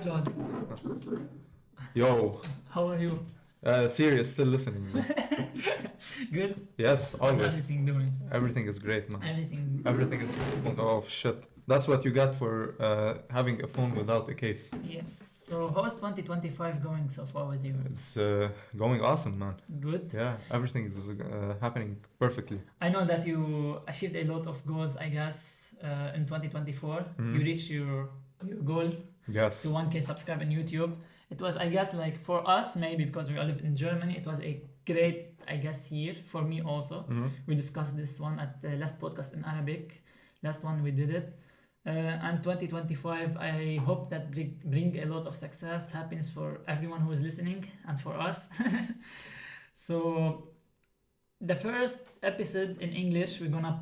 Claude. Yo, How are you? serious, still listening. Good? Yes, How's always. everything doing? Everything is great, man. Everything. Everything is. Oh shit! That's what you get for having a phone without a case. Yes. So how's 2025 going so far with you? It's going awesome, man. Good? Yeah, everything is happening perfectly. I know that you achieved a lot of goals, I guess, in 2024. Mhm. You reached your goal Yes. to 1K subscribe on YouTube. It was, I guess, like for us, maybe because we all live in Germany, it was a great, I guess, year for me also. Mhm. We discussed this one at the last podcast in Arabic. Last one we did it. And 2025, I hope that bring a lot of success, happiness for everyone who is listening and for us. So the first episode in English, we're gonna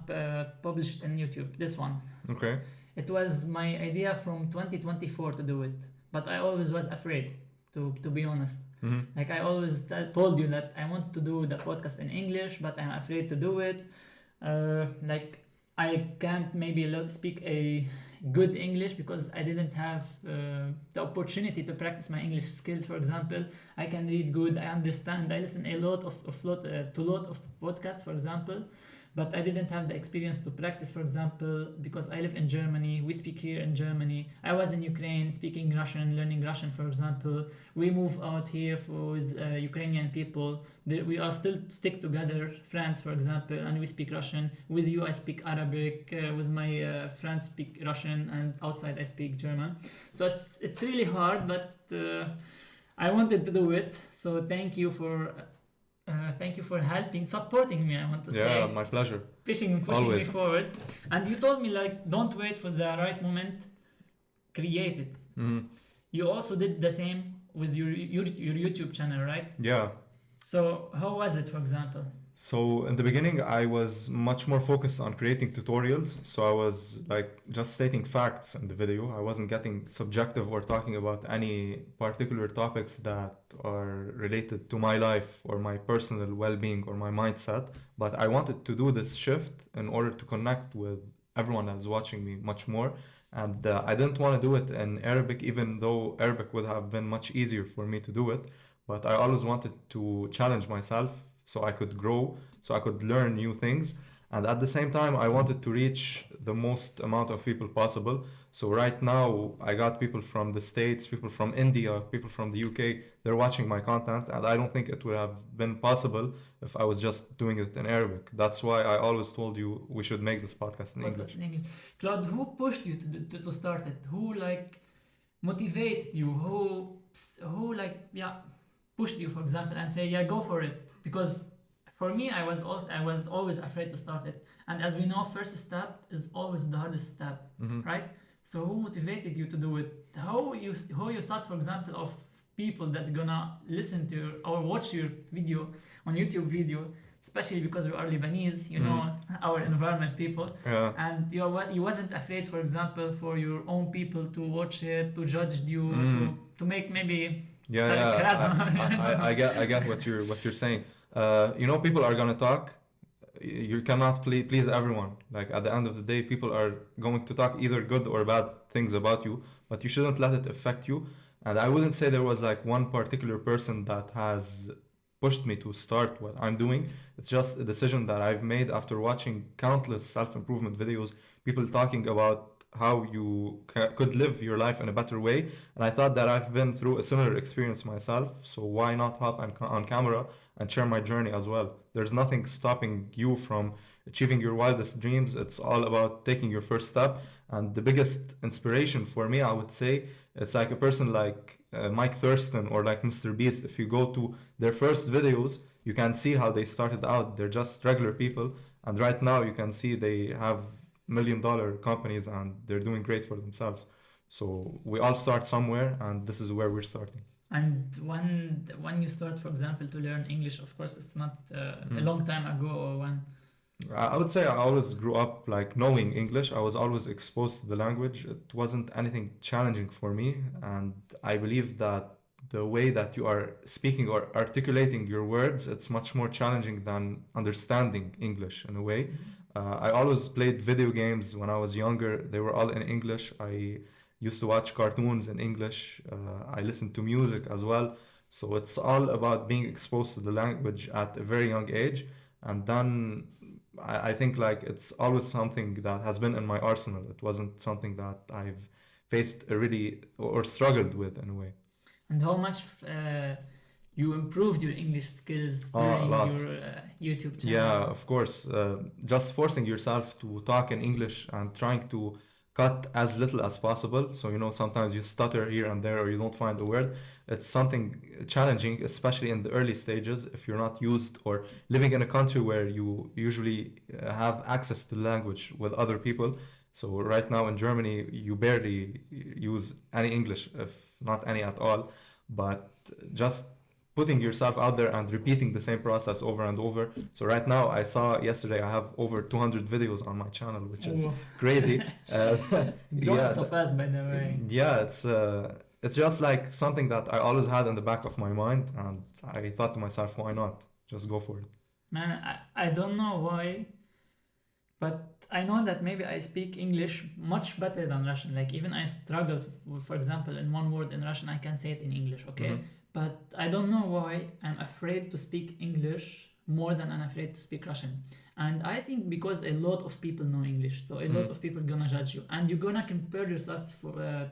publish it on YouTube. This one. Okay. It was my idea from 2024 to do it, but I always was afraid, to be honest. Mhm. Like I always told you that I want to do the podcast in English, but I'm afraid to do it. Like I can't maybe speak a good English because I didn't have the opportunity to practice my English skills. For example, I can read good, I understand, I listen a lot to lot of podcasts, for example, but I didn't have the experience to practice, for example, because I live in Germany, we speak here in Germany. I was in Ukraine speaking Russian, learning Russian, for example. We move out here with Ukrainian people. We are still stick together, France, for example, and we speak Russian. With you, I speak Arabic. With my friends, speak Russian, and outside, I speak German. So it's really hard, but I wanted to do it. So thank you for helping, supporting me. I want to say, Yeah, my pleasure. pushing me Always. forward. And you told me like, don't wait for the right moment, create it. Mhm. You also did the same with your YouTube channel, right? Yeah. So how was it, for example? So in the beginning, I was much more focused on creating tutorials. So I was like just stating facts in the video. I wasn't getting subjective or talking about any particular topics that are related to my life or my personal well-being or my mindset. But I wanted to do this shift in order to connect with everyone that's watching me much more. And I didn't want to do it in Arabic, even though Arabic would have been much easier for me to do it. But I always wanted to challenge myself so I could grow, so I could learn new things. And at the same time, I wanted to reach the most amount of people possible. So right now, I got people from the States, people from India, people from the UK. They're watching my content, and I don't think it would have been possible if I was just doing it in Arabic. That's why I always told you we should make this podcast in English. Claude, who pushed you to start it? Who like motivated you? Who like pushed you, for example, and say go for it? Because for me, I was always afraid to start it, and as we know, first step is always the hardest step, right? So who motivated you to do it? How you thought, for example, of people that gonna listen to or watch your video on YouTube video, especially because we are Lebanese, you know, our environment people, Yeah. and you wasn't afraid, for example, for your own people to watch it, to judge you, to make maybe I get what you're saying. People are gonna talk. You cannot please everyone. Like at the end of the day, people are going to talk either good or bad things about you, but you shouldn't let it affect you. And I wouldn't say there was like one particular person that has pushed me to start what I'm doing. It's just a decision that I've made after watching countless self-improvement videos, people talking about how you could live your life in a better way. And I thought that I've been through a similar experience myself, so why not hop on camera and share my journey as well? There's nothing stopping you from achieving your wildest dreams. It's all about taking your first step. And the biggest inspiration for me, I would say, it's like a person like Mike Thurston or like Mr. Beast. If you go to their first videos, you can see how they started out. They're just regular people, and right now you can see they have $1 million companies and they're doing great for themselves. So we all start somewhere, and this is where we're starting. And when you start, for example, to learn English, of course, it's not a long time ago or when. I would say I always grew up like knowing English. I was always exposed to the language. It wasn't anything challenging for me, and I believe that the way that you are speaking or articulating your words, it's much more challenging than understanding English in a way. I always played video games when I was younger. They were all in English. I used to watch cartoons in English. I listened to music as well. So it's all about being exposed to the language at a very young age. And then I think like it's always something that has been in my arsenal. It wasn't something that I've faced a really or struggled with in a way. And how much you improved your English skills Oh, a during lot. your YouTube channel? Yeah, of course. Just forcing yourself to talk in English and trying to cut as little as possible. So, sometimes you stutter here and there or you don't find the word. It's something challenging, especially in the early stages if you're not used or living in a country where you usually have access to language with other people. So, right now in Germany, you barely use any English, if not any at all. But just putting yourself out there and repeating the same process over and over. So right now, I saw yesterday I have over 200 videos on my channel, which is Oh. crazy. Growing Yeah, so fast, by the way. yeah, it's just like something that I always had in the back of my mind, and I thought to myself, why not? Just go for it. Man, I don't know why, but I know that maybe I speak English much better than Russian. Like even I struggle, for example, in one word in Russian, I can say it in English, okay? Mhm. But I don't know why I'm afraid to speak English more than I'm afraid to speak Russian. And I think because a lot of people know English, so a lot Mhm. of people gonna judge you, and you're gonna compare yourself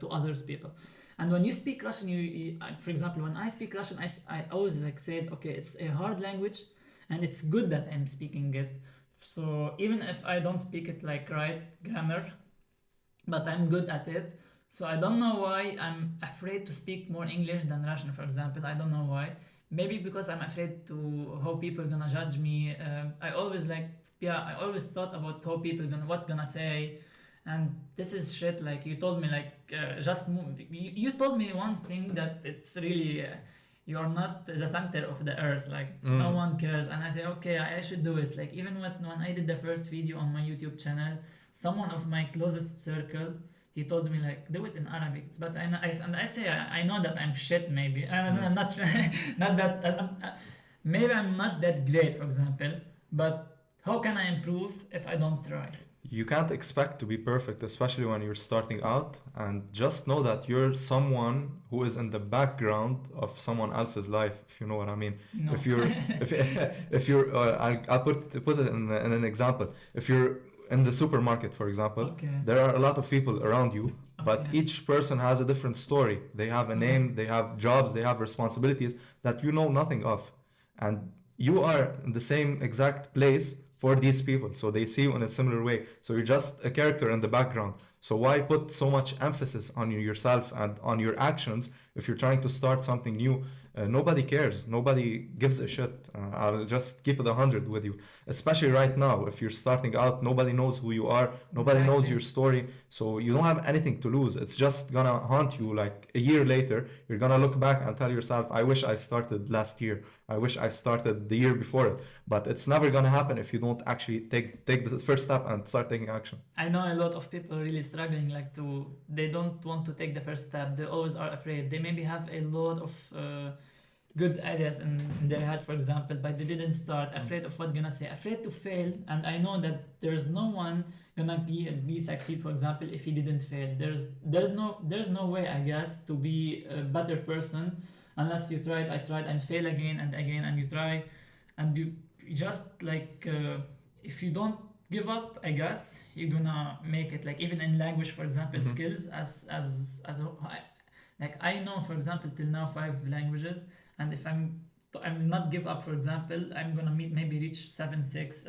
to others people. And when you speak Russian, for example, when I speak Russian, I always like said, okay, it's a hard language, and it's good that I'm speaking it. So even if I don't speak it like right grammar, but I'm good at it. So I don't know why I'm afraid to speak more English than Russian, for example. I don't know why. Maybe because I'm afraid to how people gonna judge me. I always like, yeah, I always thought about how people gonna what gonna say, and this is shit. Like you told me, like just move. You told me one thing that it's really. You are not the center of the earth, like no one cares, and I say okay, I should do it. Like even when I did the first video on my YouTube channel, someone of my closest circle, he told me like do it in Arabic. But and I say I know that I'm shit maybe. I'm not not that maybe I'm not that great, for example. But how can I improve if I don't try? You can't expect to be perfect, especially when you're starting out. And just know that you're someone who is in the background of someone else's life, if you know what I mean. No. If you're, if, if you're, I'll put it in an example. If you're in the supermarket, for example, Okay. there are a lot of people around you, but Okay. each person has a different story. They have a name, they have jobs, they have responsibilities that you know nothing of. And you are in the same exact place for these people, so they see you in a similar way. So you're just a character in the background. So why put so much emphasis on yourself and on your actions if you're trying to start something new? Nobody cares. Nobody gives a shit. I'll just keep it 100 with you. Especially right now, if you're starting out, nobody knows who you are. Nobody knows Exactly. your story. So you don't have anything to lose. It's just gonna haunt you like a year later. You're gonna look back and tell yourself, I wish I started last year. I wish I started the year before it. But it's never gonna happen if you don't actually take the first step and start taking action. I know a lot of people really struggling like they don't want to take the first step. They always are afraid. They maybe have a lot of good ideas in their head, for example, but they didn't start, afraid of what gonna say, afraid to fail. And I know that there's no one gonna be succeed, for example, if he didn't fail. There's no way, I guess, to be a better person unless you tried. I tried and fail again and again, and you try, and you just like if you don't give up, I guess you're gonna make it. Like even in language, for example, Mhm. skills like I know, for example, till now 5 languages, and if I'm not give up, for example, I'm gonna maybe reach 7, 6,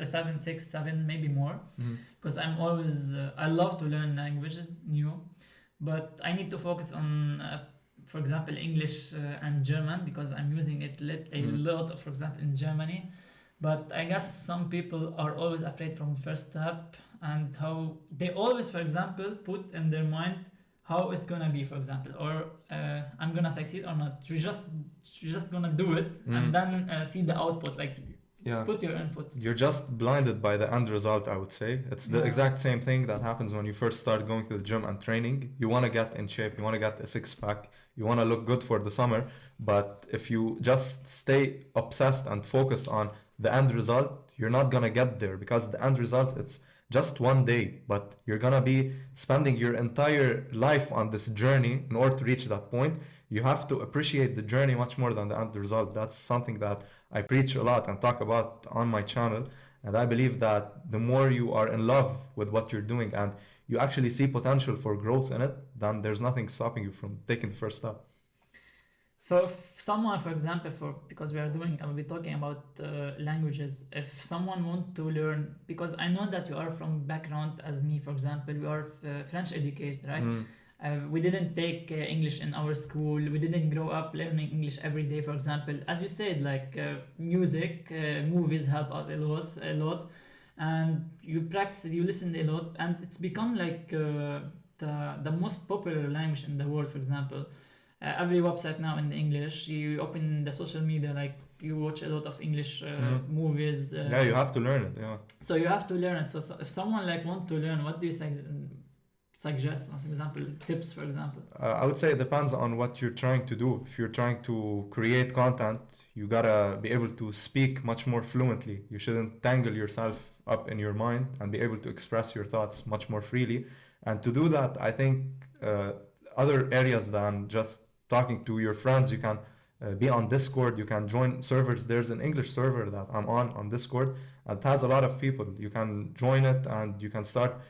7, maybe more, Mhm. because I'm always I love to learn languages new, but I need to focus on for example English and German, because I'm using it a lot, for example, in Germany. But I guess some people are always afraid from the first step, and how they always, for example, put in their mind how it's gonna be, for example, or I'm gonna succeed or not. You're just gonna do it and then see the output. Like Yeah. put your input. You're just blinded by the end result, I would say. It's the Yeah. exact same thing that happens when you first start going to the gym and training. You want to get in shape, you want to get a six pack, you want to look good for the summer. But if you just stay obsessed and focused on the end result, you're not going to get there, because the end result, it's just one day, but you're gonna be spending your entire life on this journey in order to reach that point. You have to appreciate the journey much more than the end result. That's something that I preach a lot and talk about on my channel. And I believe that the more you are in love with what you're doing and you actually see potential for growth in it, then there's nothing stopping you from taking the first step. So if someone, for example, because we are doing, I will be talking about languages. If someone want to learn, because I know that you are from background as me, for example, we are French educated, right? We didn't take English in our school. We didn't grow up learning English every day, for example. As you said, like music, movies help us a lot, and you practice, you listen a lot, and it's become like the most popular language in the world, for example. Every website now in English. You open the social media, like you watch a lot of English movies. Yeah, you have to learn it. Yeah. So you have to learn it. So if someone like want to learn, what do you suggest? As example, tips, for example. I would say it depends on what you're trying to do. If you're trying to create content, you gotta be able to speak much more fluently. You shouldn't tangle yourself up in your mind and be able to express your thoughts much more freely. And to do that, I think other areas than just talking to your friends, you can be on Discord. You can join servers. There's an English server that I'm on Discord. It has a lot of people. You can join it and you can start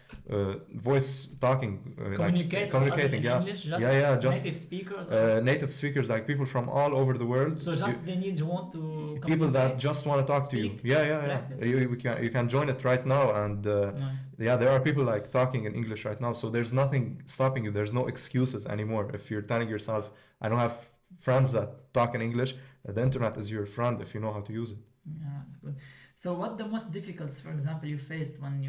voice talking, communicating. Yeah, English, just native speakers. Native speakers, like people from all over the world. So just they need to want to people that just want to talk to you. Yeah. You can join it right now, and nice. Yeah, there are people like talking in English right now. So there's nothing stopping you. There's no excuses anymore. If you're telling yourself, I don't have friends that talk in English, the internet is your friend if you know how to use it. Yeah, it's good. So what the most difficult, for example, you faced when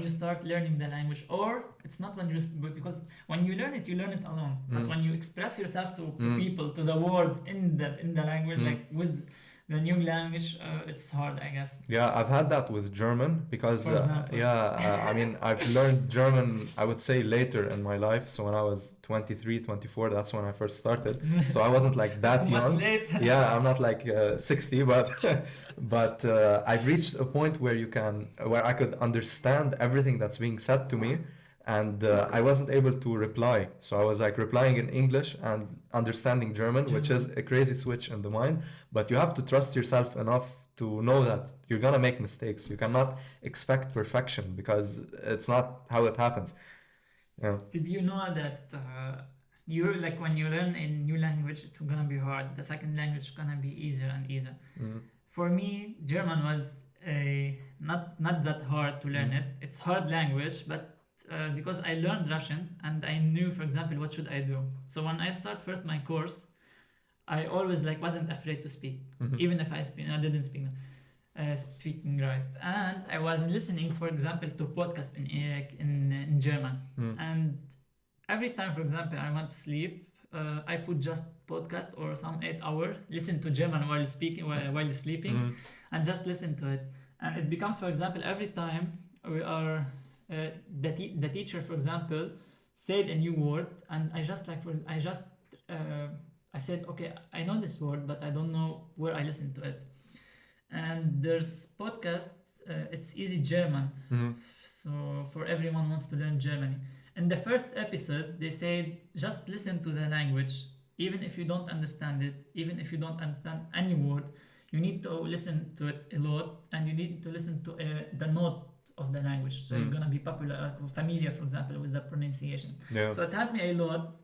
you start learning the language, or it's not when because when you learn it alone. But when you express yourself to people, to the world in the language, like with the new language, it's hard, I guess. Yeah, I've had that with German because I mean, I've learned German, I would say, later in my life. So when I was 23, 24, that's when I first started. So I wasn't like that young. Yeah, I'm not like 60, but I've reached a point where I could understand everything that's being said to me. And I wasn't able to reply. So I was like replying in English and understanding German, which is a crazy switch in the mind. But you have to trust yourself enough to know that you're gonna make mistakes. You cannot expect perfection because it's not how it happens. Yeah. Did you know that you're like when you learn a new language, it's gonna be hard. The second language is gonna be easier and easier. For me, German was not that hard to learn it. It's hard language, but because I learned Russian and I knew, for example, what should I do. So when I start first my course, I always wasn't afraid to speak, even if I didn't speak speaking right. And I was listening, for example, to podcast in German. And every time, for example, I want to sleep, I put just podcast or some 8 hour, listen to German while speaking, while sleeping, and just listen to it. And it becomes, for example, every time we are. The teacher, for example, said a new word, and I said, okay, I know this word, but I don't know where I listen to it. And there's podcast, it's easy German. So for everyone wants to learn German. In the first episode, they said, just listen to the language, even if you don't understand it, even if you don't understand any word, you need to listen to it a lot, and you need to listen to the note of the language, so you're gonna be familiar, for example, with the pronunciation. So it helped me a lot,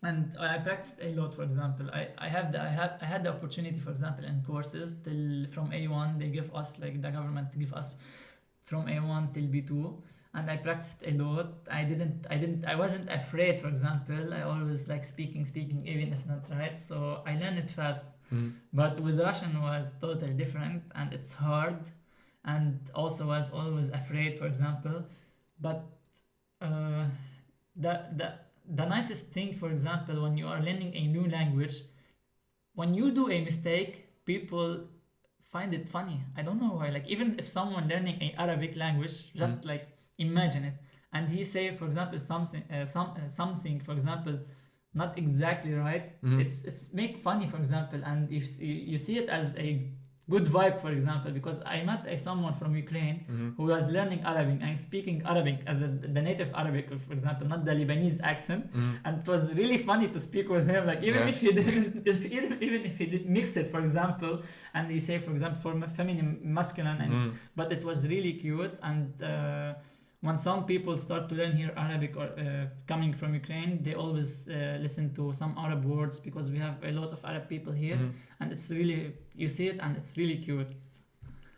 and I practiced a lot. For example, I had the opportunity, for example, in courses from A1, they give us, like the government give us from A1 till B2, and I practiced a lot. I wasn't afraid, for example. I always speaking even if not right, so I learned it fast. But with Russian was totally different, and it's hard. And also was always afraid, for example. But the nicest thing, for example, when you are learning a new language, when you do a mistake, people find it funny. I don't know why. Even if someone learning a Arabic language, just imagine it, and he say, for example, something, for example, not exactly right. It's make funny, for example, and you see it as a good vibe, for example, because I met someone from Ukraine who was learning Arabic and speaking Arabic as the native Arabic, for example, not the Lebanese accent, and it was really funny to speak with him. Like even if he didn't, even if he did mix it, for example, and he say, for example, for feminine, masculine, and but it was really cute. And when some people start to learn here Arabic or coming from Ukraine, they always listen to some Arab words because we have a lot of Arab people here, and it's really, you see it and it's really cute.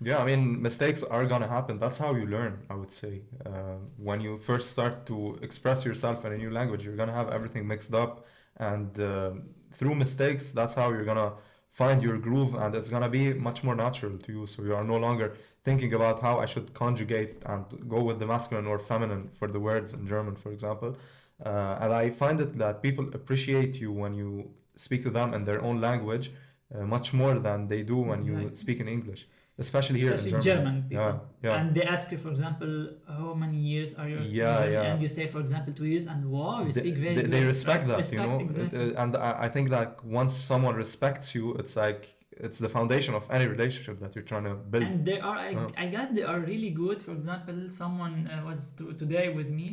Yeah, I mean, mistakes are gonna happen. That's how you learn, I would say. When you first start to express yourself in a new language, you're gonna have everything mixed up, and through mistakes, that's how you're gonna find your groove, and it's gonna be much more natural to you. So you are no longer thinking about how I should conjugate and go with the masculine or feminine for the words in German, for example. And I find it that people appreciate you when you speak to them in their own language much more than they do when you Exactly. speak in English, especially here in Especially Germany. German people. Yeah, yeah. And they ask you, for example, how many years are you speaking Yeah, German? yeah. And you say, for example, 2 years, and wow, you speak very They good. respect that, Respect, you know. exactly. And I think that once someone respects you, it's like it's the foundation of any relationship that you're trying to build. And they are, Oh. I guess they are really good. For example, someone was today with me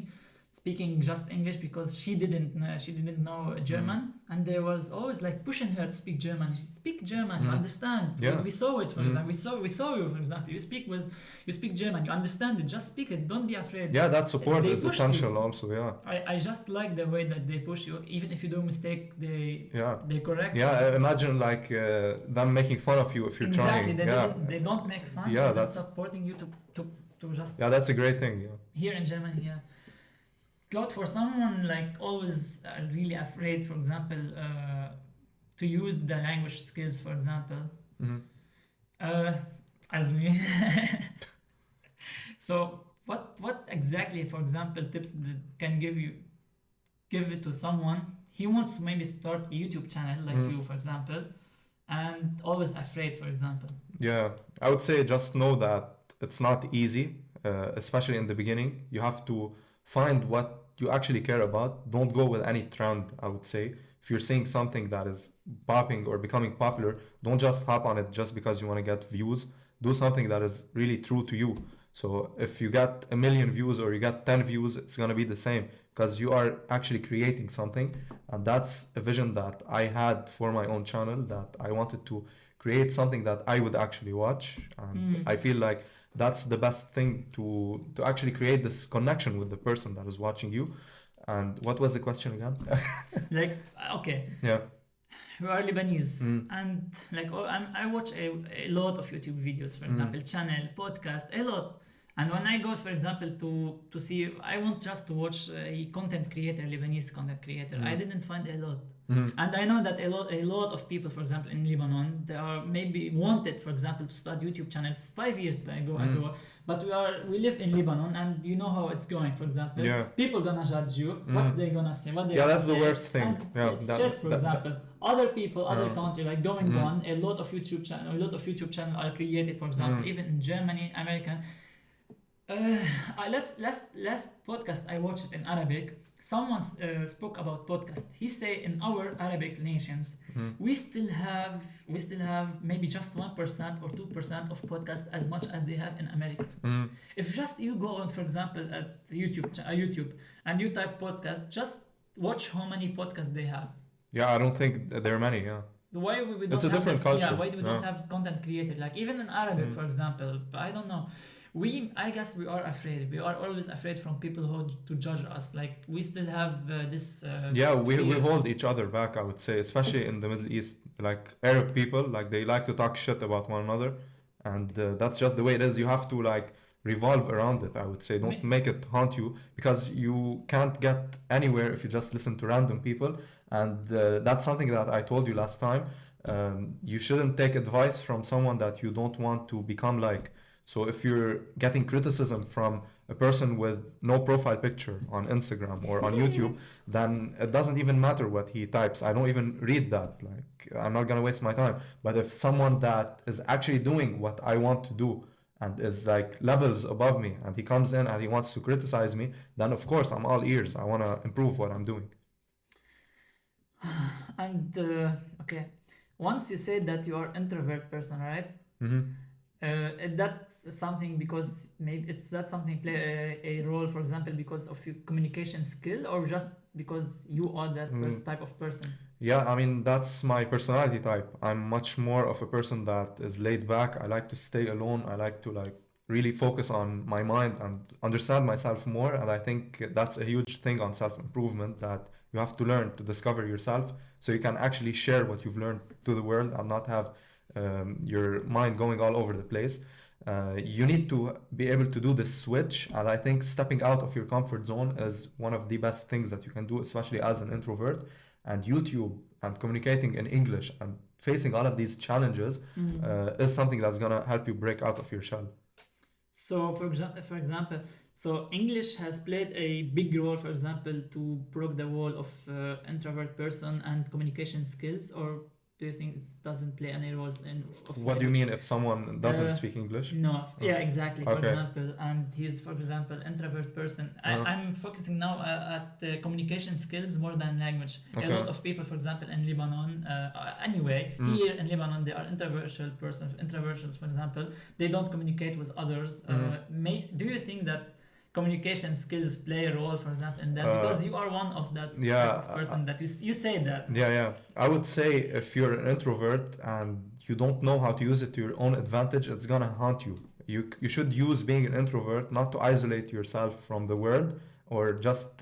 speaking just English because she didn't know German, and there was always like pushing her to speak German. She speak German, you understand. Yeah. We saw it, for example. We saw you, for example. You speak German, you understand it. Just speak it. Don't be afraid. Yeah, that support They is push essential you. also, yeah. I just like the way that they push you. Even if you do a mistake, Yeah. they correct. Yeah, imagine like them making fun of you if you're Exactly. trying. They don't make fun. Yeah, They're that's- just supporting you to just Yeah, that's a great thing, yeah. here in Germany. Yeah. Claude, for someone like always really afraid, for example, to use the language skills, for example, as me. So what exactly, for example, tips that can give it to someone he wants to maybe start a YouTube channel like you, for example, and always afraid, for example. Yeah, I would say just know that it's not easy, especially in the beginning. You have to find what you actually care about. Don't go with any trend, I would say. If you're seeing something that is popping or becoming popular, don't just hop on it just because you want to get views. Do something that is really true to you. So if you get 1 million views or you get 10 views, it's going to be the same because you are actually creating something. And that's a vision that I had for my own channel, that I wanted to create something that I would actually watch. And I feel like that's the best thing to actually create this connection with the person that is watching you. And what was the question again? Like, okay, Yeah. we are Lebanese, and like I watch a lot of YouTube videos, for example, channel, podcast, a lot. And when I go, for example, to see, I want just to watch a content creator, Lebanese content creator. I didn't find a lot. And I know that a lot of people, for example, in Lebanon, they are maybe wanted, for example, to start YouTube channel 5 years ago. But we live in Lebanon, and you know how it's going. For example, Yeah. people gonna judge you. What they gonna say? What they Yeah, gonna that's the say. worst thing. And Yeah, it's that- shit. For that- example, other people, other country, like going on, a lot of YouTube channel are created. For example, even in Germany, American. Last podcast I watched it in Arabic. Someone spoke about podcast. He say in our Arabic nations, we still have maybe just 1% or 2% of podcast as much as they have in America. If just you go on, for example, at YouTube and you type podcast, just watch how many podcasts they have. Yeah, I don't think there are many, yeah. Why we don't It's a have different this, culture. Yeah, why do we don't Yeah. have content created? Like even in Arabic, for example, I don't know. I guess we are afraid. We are always afraid from people who to judge us. Like we still have this. Yeah, we fear. hold each other back, I would say, especially in the Middle East. Like Arab people, like they like to talk shit about one another, and that's just the way it is. You have to like revolve around it, I would say. Don't make it haunt you, because you can't get anywhere if you just listen to random people. And that's something that I told you last time. You shouldn't take advice from someone that you don't want to become like. So if you're getting criticism from a person with no profile picture on Instagram or on YouTube, then it doesn't even matter what he types. I don't even read that. Like, I'm not gonna waste my time. But if someone that is actually doing what I want to do and is like levels above me, and he comes in and he wants to criticize me, then of course I'm all ears. I want to improve what I'm doing. And okay, once you said that you are introvert person, right? Mm-hmm. That's something because maybe it's that something play a role, for example, because of your communication skill, or just because you are that type of person. Yeah, I mean, that's my personality type. I'm much more of a person that is laid back. I like to stay alone. I like to like really focus on my mind and understand myself more. And I think that's a huge thing on self-improvement, that you have to learn to discover yourself so you can actually share what you've learned to the world and not have your mind going all over the place. You need to be able to do this switch, and I think stepping out of your comfort zone is one of the best things that you can do, especially as an introvert. And YouTube and communicating in English and facing all of these challenges is something that's gonna help you break out of your shell. So, for example, so English has played a big role, for example, to break the wall of introvert person and communication skills, or do you think it doesn't play any roles in of What do you language? mean if someone doesn't speak English? No, yeah, exactly. For Okay. example, and he's, for example, introvert person. I'm focusing now at communication skills more than language. A lot of people, for example, in Lebanon, anyway, here in Lebanon, they are introverted person. Introversions, for example, they don't communicate with others. Do you think that communication skills play a role, for example, in that? Because you are one of that type of person that you say that. Yeah. I would say if you're an introvert and you don't know how to use it to your own advantage, it's gonna haunt you. You should use being an introvert not to isolate yourself from the world or just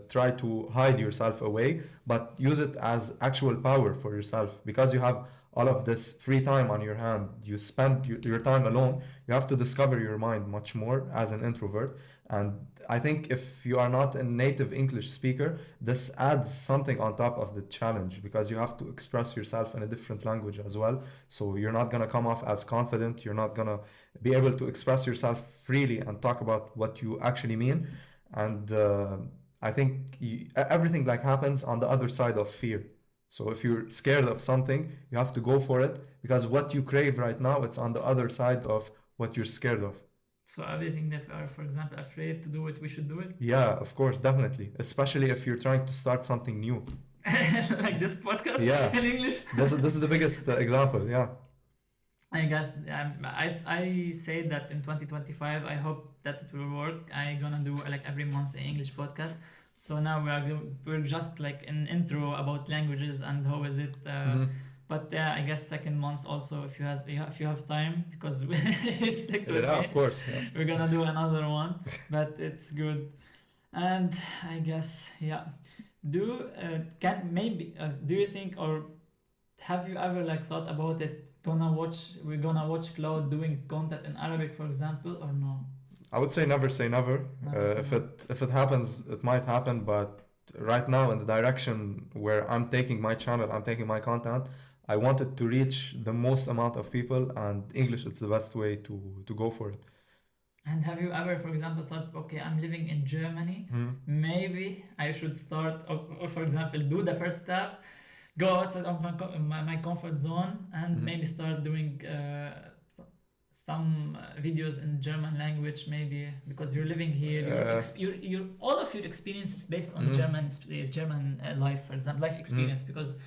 try to hide yourself away, but use it as actual power for yourself, because you have all of this free time on your hand. You spend your time alone. You have to discover your mind much more as an introvert. And I think if you are not a native English speaker, this adds something on top of the challenge, because you have to express yourself in a different language as well. So you're not going to come off as confident. You're not going to be able to express yourself freely and talk about what you actually mean. And I think everything like happens on the other side of fear. So if you're scared of something, you have to go for it, because what you crave right now, it's on the other side of what you're scared of. So everything that we are, for example, afraid to do it, we should do it. Yeah, of course, definitely. Especially if you're trying to start something new. Like this podcast in English. This is the biggest example, yeah. I guess I say that in 2025, I hope that it will work. I'm gonna do like every month an English podcast. So now we're just like an intro about languages and how is it. But yeah, I guess second month also, if you have time, because we stick to it. Yeah, of course. Yeah. We're gonna do another one, but it's good. And I guess do you think, or have you ever like thought about it? We're gonna watch Claude doing content in Arabic, for example, or no? I would say never say never. If it happens, it might happen. But right now, in the direction where I'm taking my channel, I'm taking my content, I wanted to reach the most amount of people, and English is the best way to go for it. And have you ever, for example, thought, okay, I'm living in Germany, maybe I should start, or for example, do the first step, go outside of my comfort zone, and maybe start doing some videos in German language, maybe because you're living here. You're all of your experience is based on German life, for example, life experience, because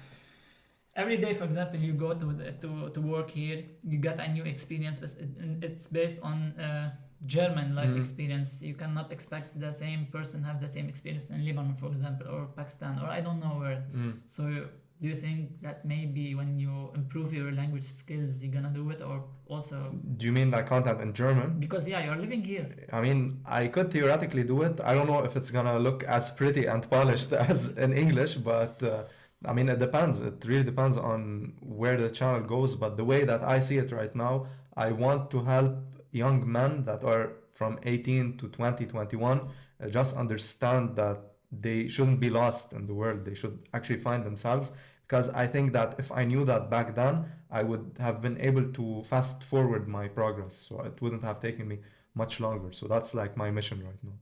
every day, for example, you go to work here, you get a new experience, but it's based on German life experience. You cannot expect the same person have the same experience in Lebanon, for example, or Pakistan, or I don't know where. So do you think that maybe when you improve your language skills, you're gonna do it, or also? Do you mean like content in German? Because you're living here. I mean, I could theoretically do it. I don't know if it's gonna look as pretty and polished as in English, but I mean, it depends. It really depends on where the channel goes. But the way that I see it right now, I want to help young men that are from 18 to 20, 21, just understand that they shouldn't be lost in the world. They should actually find themselves. Because I think that if I knew that back then, I would have been able to fast forward my progress. So it wouldn't have taken me much longer. So that's like my mission right now.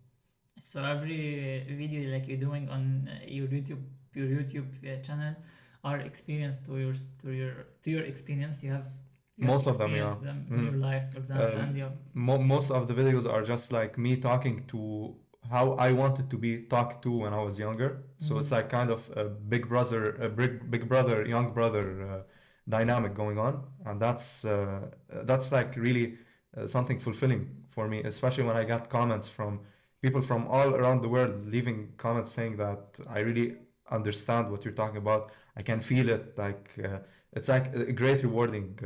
So every video like you're doing on your YouTube channel are experience to your experience. You have most of them, in your life, for example, and most of the videos are just like me talking to how I wanted to be talked to when I was younger. So it's like kind of a big brother, young brother dynamic going on, and that's like really something fulfilling for me, especially when I get comments from people from all around the world leaving comments saying that I really understand what you're talking about. I can feel it. Like it's like a great rewarding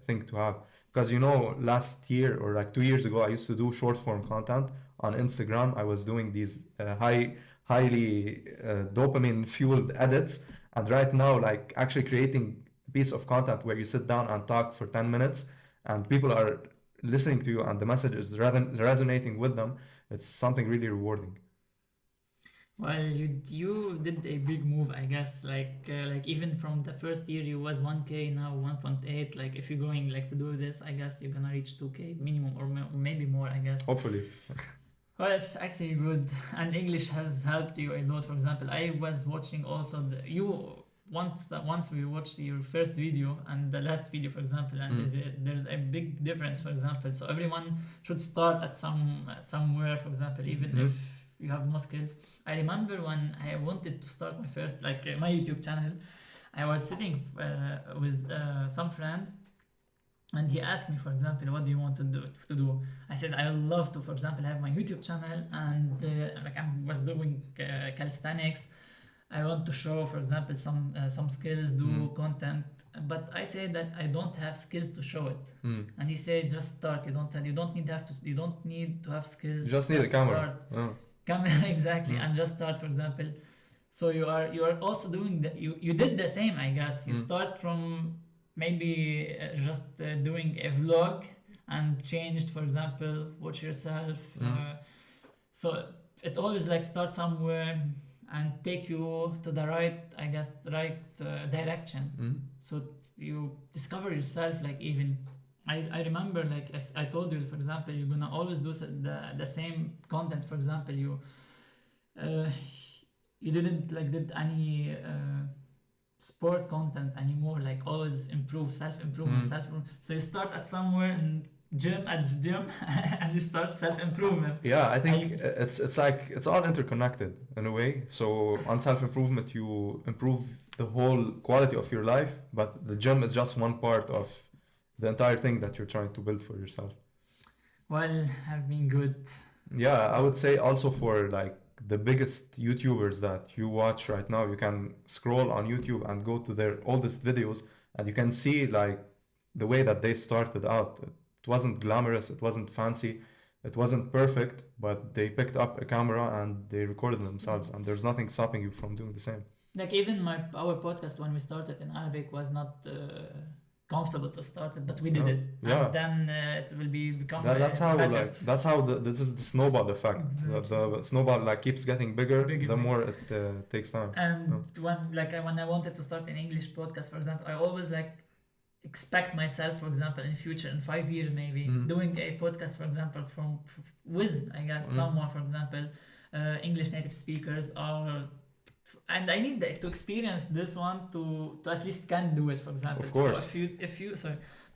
thing to have. Because last year or like 2 years ago, I used to do short form content on Instagram. I was doing these highly dopamine fueled edits, and right now, like actually creating a piece of content where you sit down and talk for 10 minutes, and people are listening to you, and the message is resonating with them. It's something really rewarding. Well, you did a big move, I guess. Like even from the first year, you was 1K, now 1.8. Like if you're going like to do this, I guess you're gonna reach 2K minimum or maybe more, I guess. Hopefully. Well, it's actually good, and English has helped you a lot. For example, I was watching also once we watched your first video and the last video, for example, and there's a big difference, for example. So everyone should start at somewhere, for example, even if you have no skills. I remember when I wanted to start my first my YouTube channel, I was sitting with some friend, and he asked me, for example, what do you want to do? I said I would love to, for example, have my YouTube channel, and like I was doing calisthenics. I want to show, for example, some skills, do content, but I say that I don't have skills to show it. And he said, just start. You don't need to have skills. You just need a camera. Camera, exactly, and just start, for example. So you are also doing that. You did the same, I guess. You start from maybe just doing a vlog and changed, for example, watch yourself. So it always like start somewhere and take you to the right direction. So you discover yourself. Like even I remember, like as I told you, for example, you're gonna always do the same content. For example, you didn't did any sport content anymore, like always self-improvement. So you start at somewhere and gym and you start self-improvement. Yeah, I think it's like it's all interconnected in a way. So on self-improvement you improve the whole quality of your life, but the gym is just one part of the entire thing that you're trying to build for yourself. Well, have been good. Yeah, I would say also for like the biggest YouTubers that you watch right now, you can scroll on YouTube and go to their oldest videos, and you can see like the way that they started out. It wasn't glamorous, it wasn't fancy, it wasn't perfect, but they picked up a camera and they recorded themselves, and there's nothing stopping you from doing the same. Like even our podcast when we started in Arabic was not comfortable to start it, but we did it. Yeah. And then it will become that's how better. this is the snowball effect. The snowball like keeps getting bigger the more it takes time. And when I wanted to start an English podcast, for example, I always expect myself, for example, in future, in 5 years maybe, doing a podcast, for example, with I guess someone, for example, English native speakers, and I need to experience this one to at least can do it, for example. Of course.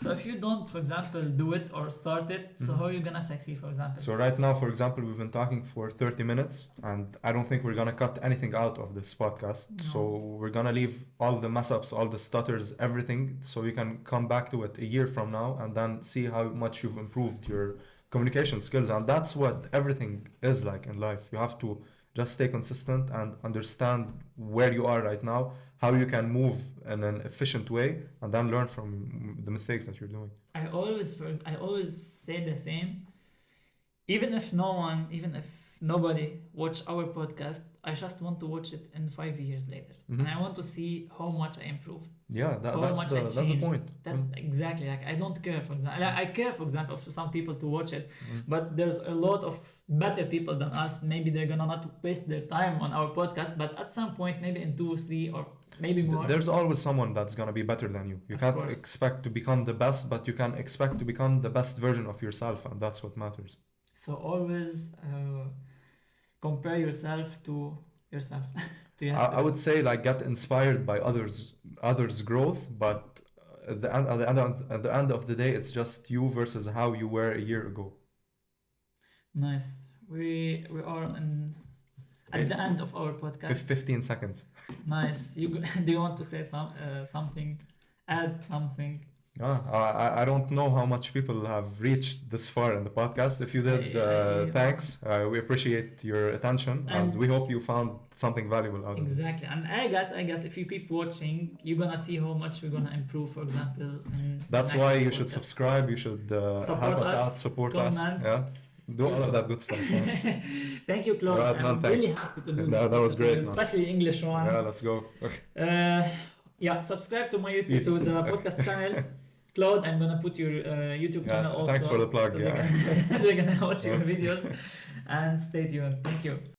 So if you don't, for example, do it or start it, so how are you gonna succeed, for example? So right now, for example, we've been talking for 30 minutes, and I don't think we're gonna cut anything out of this podcast. No. So we're gonna leave all the mess ups, all the stutters, everything, so you can come back to it a year from now and then see how much you've improved your communication skills. And that's what everything is like in life. You have to just stay consistent and understand where you are right now, how you can move in an efficient way, and then learn from the mistakes that you're doing. I always say the same. Even if nobody watch our podcast, I just want to watch it in 5 years later, and I want to see how much I improved. Yeah, that's the point. That's exactly, like I don't care, for example. I care, for example, for some people to watch it, but there's a lot of better people than us. Maybe they're gonna not waste their time on our podcast, but at some point, maybe in 2 or 3 or maybe more, there's always someone that's gonna be better than you. You can't expect to become the best, but you can expect to become the best version of yourself, and that's what matters. So always compare yourself to yourself. I would say like get inspired by others' growth, but at the end of the day, it's just you versus how you were a year ago. Nice. We are at the end of our podcast. 15 seconds. Nice. Do you want to say something add something. I don't know how much people have reached this far in the podcast. If you did, thanks. We appreciate your attention, and we hope you found something valuable out of this. Exactly, and I guess if you keep watching, you're gonna see how much we're gonna improve. For example, that's why you should subscribe. You should help us out, support us. Yeah, do all of that good stuff. Thank you, Claude. Right, man, I'm thanks. really happy to do this. That was great, especially English one. Yeah, let's go. Yeah, subscribe to my YouTube, to the podcast channel. Claude, I'm gonna put your YouTube channel also. Thanks for the plug. So they're gonna watch your videos, and stay tuned. Thank you.